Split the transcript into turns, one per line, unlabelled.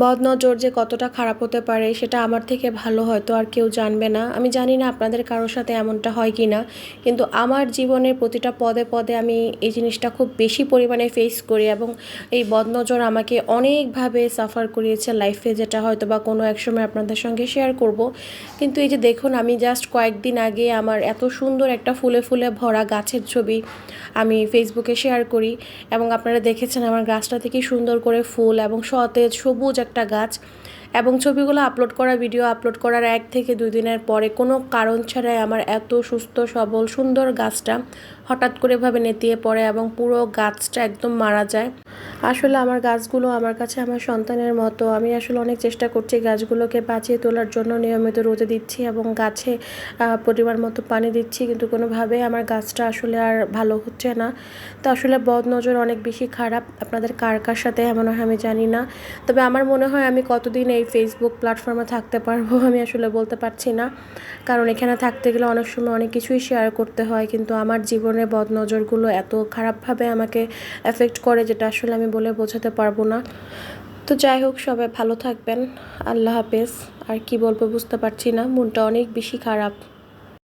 বদনজর যে কতটা খারাপ হতে পারে সেটা আমার থেকে ভালো হয়তো আর কেউ জানবে না। আমি জানি না আপনাদের কারোর সাথে এমনটা হয় কি না, কিন্তু আমার জীবনের প্রতিটা পদে পদে আমি এই জিনিসটা খুব বেশি পরিমাণে ফেস করি এবং এই বদনজর আমাকে অনেকভাবে সাফার করিয়েছে লাইফে, যেটা হয়তো বা কোনো এক সময় আপনাদের সঙ্গে শেয়ার করব। কিন্তু এই যে দেখুন, আমি জাস্ট কয়েকদিন আগে আমার এত সুন্দর একটা ফুলে ফুলে ভরা গাছের ছবি আমি ফেসবুকে শেয়ার করি এবং আপনারা দেখেছেন আমার গাছটাতে কি সুন্দর করে ফুল এবং সতেজ সবুজ একটা গাছ। এবং ছবিগুলো আপলোড করা, ভিডিও আপলোড করার 1 থেকে 2 দিনের পরে কোনো কারণ ছাড়াই আমার এত সুস্থ সবল সুন্দর গাছটা হঠাৎ করে এভাবে নেতিয়ে পড়ে এবং পুরো গাছটা একদম মারা যায়। আসলে আমার গাছগুলো আমার কাছে আমার সন্তানের মতো। আমি আসলে অনেক চেষ্টা করছি গাছগুলোকে বাঁচিয়ে তোলার জন্য, নিয়মিত রোদে দিচ্ছি এবং গাছে পরিমাণ মতো পানি দিচ্ছি, কিন্তু কোনোভাবেই আমার গাছটা আসলে আর ভালো হচ্ছে না। তো আসলে বদনজর অনেক বেশি খারাপ। আপনাদের কার কার সাথে এমন হয় আমি জানি না, তবে আমার মনে হয় আমি কতদিন এই ফেসবুক প্ল্যাটফর্মে থাকতে পারবো আমি আসলে বলতে পারছি না, কারণ এখানে থাকতে গেলে অনেক সময় অনেক কিছুই শেয়ার করতে হয়। কিন্তু আমার জীবনে বদনজরগুলো এত খারাপভাবে আমাকে এফেক্ট করে যেটা আসলে আমি বলে বোঝাতে পারবো না। তো যাই হোক, সবাই ভালো থাকবেন। আল্লাহ হাফেজ। আর কি বলবো বুঝতে পারছি না, মনটা অনেক বেশি খারাপ।